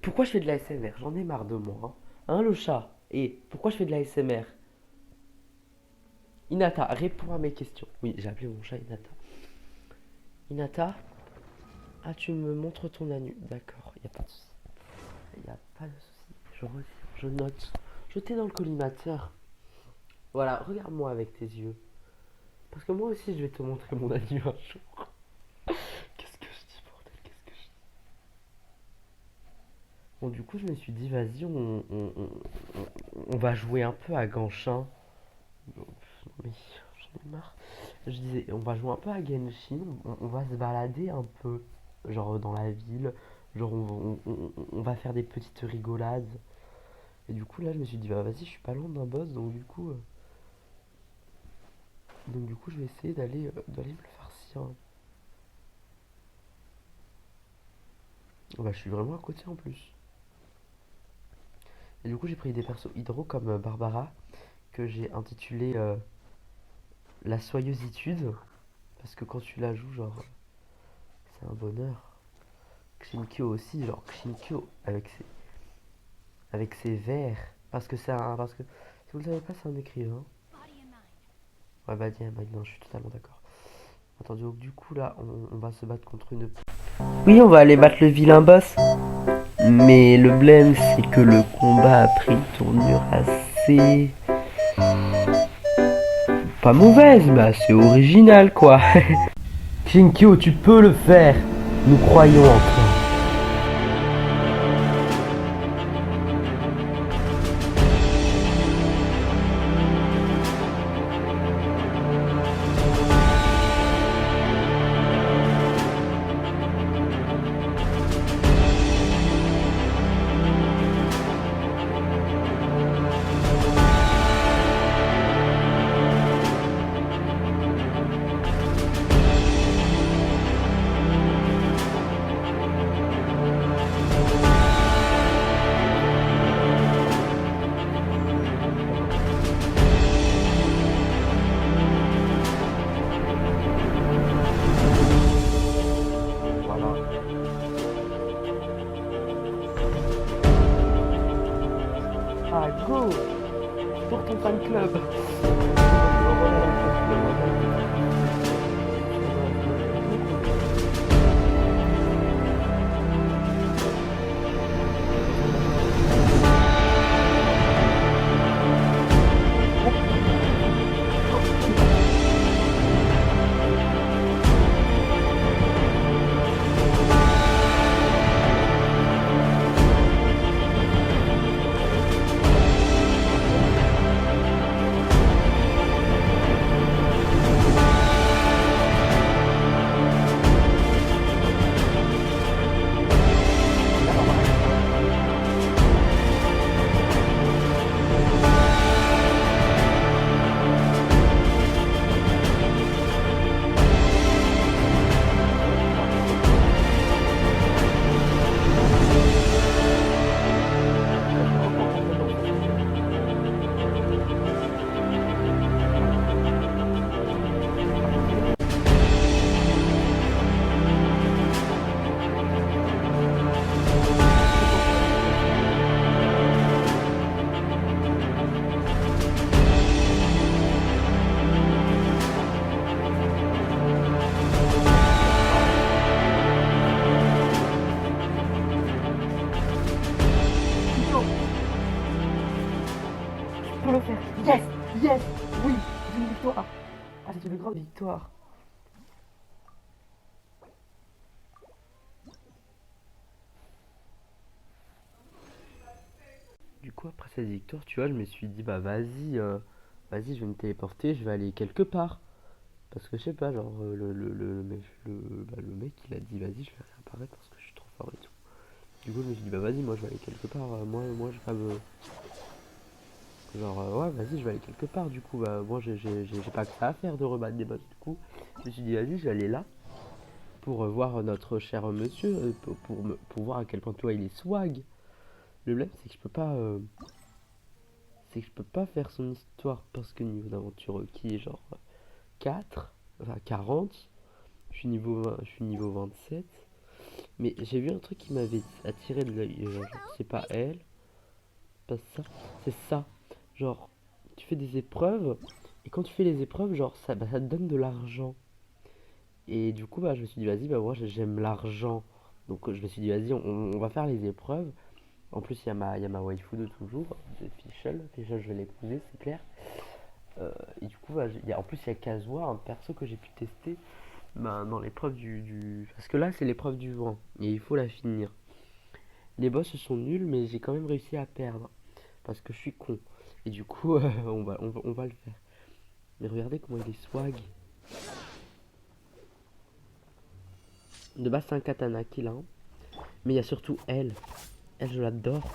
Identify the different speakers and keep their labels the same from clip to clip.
Speaker 1: Pourquoi je fais de la SMR? J'en ai marre de moi. Hein, le chat? Et pourquoi je fais de la SMR? Inata, réponds à mes questions. Oui, j'ai appelé mon chat Inata. Inata, ah, tu me montres ton anus. D'accord, y a pas de souci. Y a pas de souci. Je retire, je note. Je t'ai dans le collimateur. Voilà, regarde-moi avec tes yeux. Parce que moi aussi, je vais te montrer mon anus un jour. Qu'est-ce que je dis, bordel? Qu'est-ce que je dis? Bon, du coup, je me suis dit, vas-y, on va jouer un peu à Ganchin. Non, mais j'en ai marre. Je disais, on va jouer un peu à Genshin, on va se balader un peu, genre dans la ville, genre on va faire des petites rigolades. Et du coup, là, je me suis dit, bah vas-y, je suis pas loin d'un boss, donc du coup, je vais essayer d'aller me le farcir. Bah, je suis vraiment à côté en plus. Et du coup, j'ai pris des persos hydro comme Barbara, que j'ai intitulé La Soyeusitude, parce que quand tu la joues, genre, c'est un bonheur. Xinkyo aussi, genre Xinkyo avec ses vers. Parce que si vous le savez pas, c'est un écrivain. Ouais, bah tiens, bah, non, je suis totalement d'accord. Attends, donc du coup là, on va se battre contre une. Oui, on va aller battre le vilain boss. Mais le blême, c'est que le combat a pris une tournure assez. Pas mauvaise, mais assez originale quoi. Shinkyo, tu peux le faire. Nous croyons en toi. Voilà. Ah, go pour ton fan club. Pour le faire. Yes, yes, oui, c'est une victoire. Ah, c'est une grande victoire. Du coup, après cette victoire, tu vois, je me suis dit, bah vas-y, je vais me téléporter, je vais aller quelque part. Parce que je sais pas, genre, le mec, il a dit, vas-y, je vais réapparaître parce que je suis trop fort et tout. Du coup, je me suis dit, bah vas-y, moi, je vais aller quelque part. Moi, je vais pas me. Genre, ouais, vas-y, je vais aller quelque part. Du coup, bah, moi, j'ai pas que ça à faire de rebattre des boss. Du coup, je me suis dit, vas-y, je vais aller là pour voir notre cher monsieur, pour voir à quel point toi, il est swag. Le problème, c'est que je peux pas faire son histoire parce que niveau d'aventure qui est genre 4, enfin 40, je suis niveau 20, je suis niveau 27. Mais j'ai vu un truc qui m'avait attiré de l'œil. Genre, c'est pas elle, pas ça, c'est ça. Genre, tu fais des épreuves, et quand tu fais les épreuves, genre, ça te donne de l'argent. Et du coup, bah, je me suis dit, vas-y, bah, moi, j'aime l'argent. Donc, je me suis dit, vas-y, on va faire les épreuves. En plus, il y a ma waifu de toujours, de Fischl. Fischl, je vais l'épouser, c'est clair. Et du coup, bah, en plus, il y a Kazuha, un perso que j'ai pu tester bah, dans l'épreuve Parce que là, c'est l'épreuve du vent, et il faut la finir. Les boss sont nuls, mais j'ai quand même réussi à perdre. Parce que je suis con. Et du coup, on va le faire. Mais regardez comment il est swag. De base, c'est un katana qu'il a. Hein. Mais il y a surtout elle. Elle, je l'adore.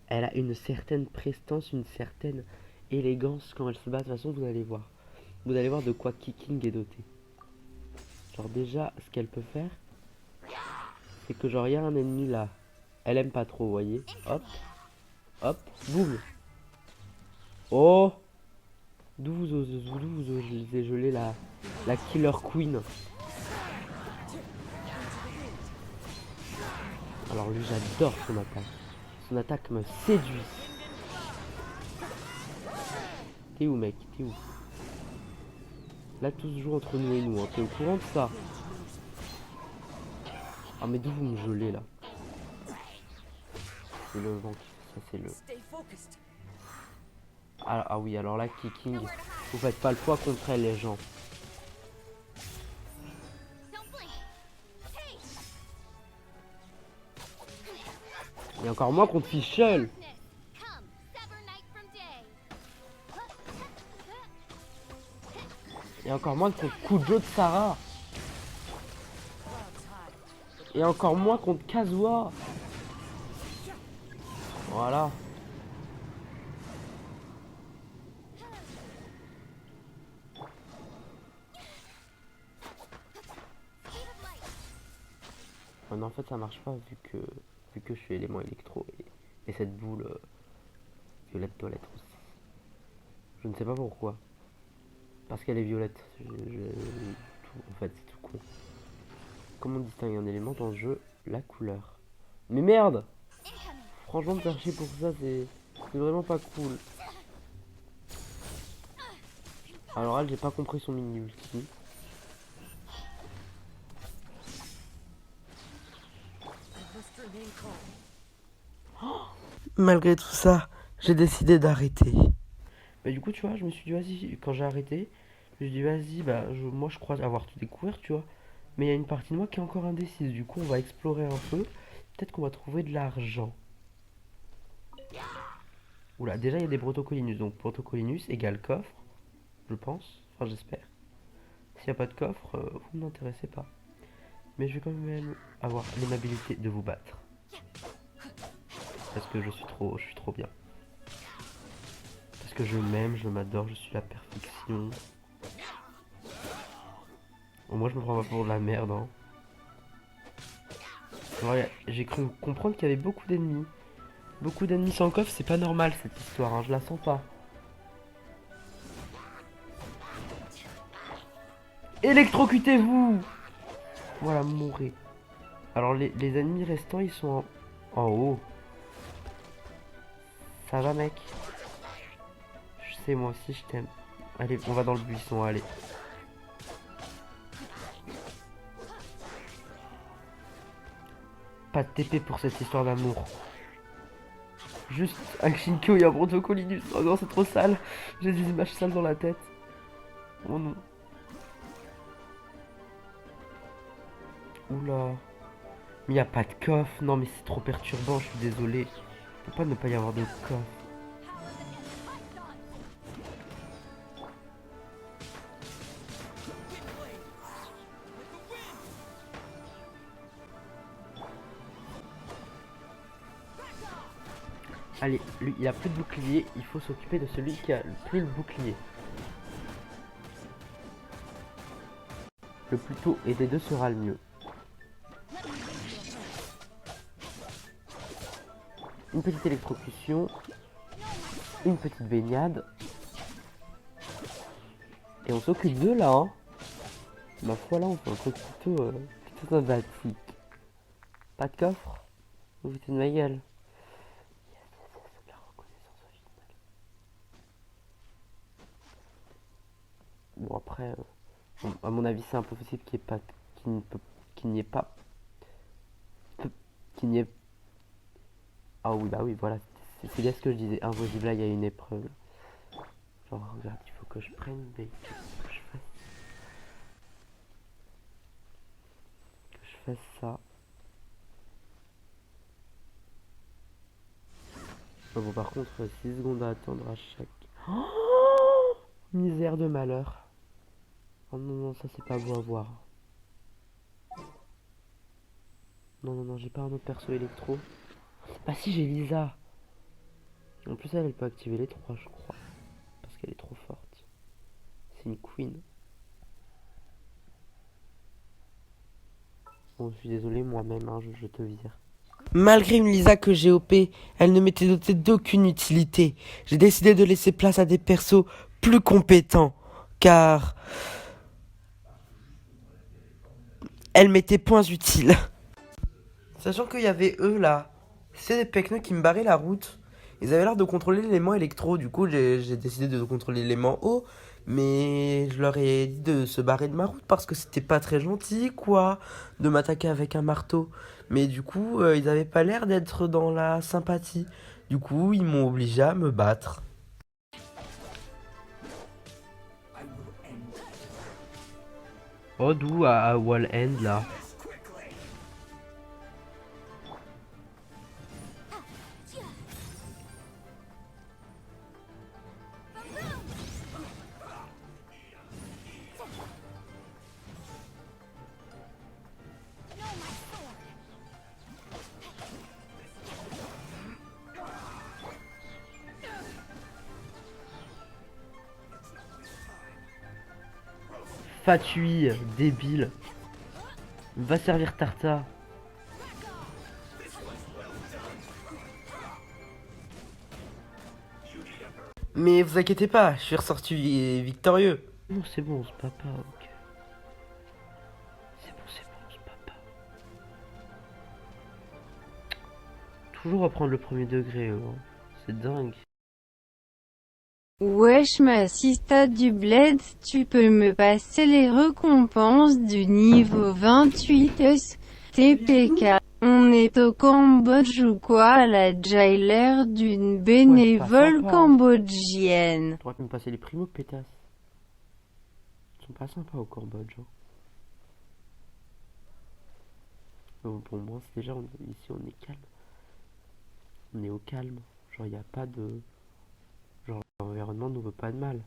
Speaker 1: Elle a une certaine prestance, une certaine élégance quand elle se bat. De toute façon, vous allez voir. Vous allez voir de quoi Kiking est doté. Genre déjà, ce qu'elle peut faire, c'est que genre, il y a un ennemi là. Elle aime pas trop, vous voyez. Hop, hop, boum. Oh, d'où vous osez geler la Killer Queen. Alors lui, j'adore son attaque. Son attaque me séduit. T'es où, mec? T'es où? Là, tout se joue entre nous et nous. Hein. T'es au courant de ça? Ah, mais d'où vous me gelez, là? C'est le vent qui fait ça, c'est le... Ah oui, alors là, Kiking, vous faites pas le poids contre elle, les gens. Et encore moins contre Fischl. Et encore moins contre Kujo de Sarah. Et encore moins contre Kazuha. Voilà. Oh non, en fait, ça marche pas vu que je suis élément électro. Et cette boule violette doit l'être aussi. Je ne sais pas pourquoi. Parce qu'elle est violette. En fait, c'est tout con. Comment on distingue un élément dans le jeu? La couleur. Mais merde! Franchement, me faire chier pour ça, c'est vraiment pas cool. Alors elle, j'ai pas compris son mini ulti. Malgré tout ça, j'ai décidé d'arrêter. Bah du coup, tu vois, je me suis dit, vas-y, quand j'ai arrêté, je me suis dit, vas-y, bah moi je crois avoir tout découvert, tu vois. Mais il y a une partie de moi qui est encore indécise. Du coup, on va explorer un peu. Peut-être qu'on va trouver de l'argent. Oula, déjà il y a des protocolinus. Donc protocolinus égale coffre, je pense. Enfin, j'espère. S'il n'y a pas de coffre, vous ne m'intéressez pas. Mais je vais quand même avoir l'aimabilité de vous battre. Parce que je suis trop bien. Parce que je m'aime, je m'adore, je suis la perfection. Au moins je me prends pas pour de la merde. Hein. J'ai cru comprendre qu'il y avait beaucoup d'ennemis. Beaucoup d'ennemis sans coffre, c'est pas normal cette histoire, hein, je la sens pas. Électrocutez-vous! Voilà, mourrez. Alors les ennemis restants, ils sont en haut. Ça va, mec? Je sais, moi aussi, je t'aime. Allez, on va dans le buisson, allez. Pas de TP pour cette histoire d'amour. Juste un Shinkyo et un Brontocolinus. Oh non, c'est trop sale. J'ai des images sales dans la tête. Oh non. Oula. Mais y a pas de coffre. Non, mais c'est trop perturbant, je suis désolé. Il peut pas ne pas y avoir de coffre. Allez, lui, il a plus de bouclier. Il faut s'occuper de celui qui a plus le bouclier. Le plus tôt et des deux sera le mieux. Une petite électrocution. Une petite baignade. Et on s'occupe d'eux là. Hein. Ma foi là, on fait un truc plutôt sympathique. Pas de coffre? Vous vous foutez de ma gueule. Yes, yes, yes, la reconnaissance au final. Bon après, bon, à mon avis c'est impossible qu'il n'y ait pas, qu'il n'y ait pas, qu'il n'y ait. Ah oui bah oui voilà, c'est bien ce que je disais. Impossible là il y a une épreuve. Genre regarde, il faut que je prenne des, que je fasse ça. Bon par contre 6 secondes à attendre à chaque. Oh, misère de malheur. Oh non non ça c'est pas beau à voir. Non non non j'ai pas un autre perso électro. Ah si j'ai Lisa. En plus elle peut activer les trois je crois. Parce qu'elle est trop forte. C'est une queen. Bon je suis désolé moi-même hein, je te vire. Malgré une Lisa que j'ai OP, elle ne m'était dotée d'aucune utilité. J'ai décidé de laisser place à des persos plus compétents. Car elle m'était point utile. Sachant qu'il y avait eux là. C'est des pecnos qui me barraient la route. Ils avaient l'air de contrôler l'élément électro. Du coup, j'ai décidé de contrôler l'élément eau. Mais je leur ai dit de se barrer de ma route parce que c'était pas très gentil, quoi, de m'attaquer avec un marteau. Mais du coup, ils avaient pas l'air d'être dans la sympathie. Du coup, ils m'ont obligé à me battre. Oh, d'où à Wall End là? Fatui, débile. Va servir Tarta. Mais vous inquiétez pas, je suis ressorti victorieux. Non, c'est bon, on se bat pas, ok. C'est bon, on se bat pas. Toujours reprendre le premier degré, hein. C'est dingue.
Speaker 2: Wesh ma sista du bled, tu peux me passer les récompenses du niveau 28 TPK. On est au Cambodge ou quoi? La l'air d'une
Speaker 1: Ouais, c'est pas
Speaker 2: bénévole
Speaker 1: sympa, hein.
Speaker 2: cambodgienne.
Speaker 1: T'aurais pu me passer les primos, pétasses. Ils sont pas sympas au Cambodge, hein. Bon, pour moi, c'est déjà, ici, on est calme. On est au calme. Genre, y a pas de... Genre, l'environnement nous veut pas de mal.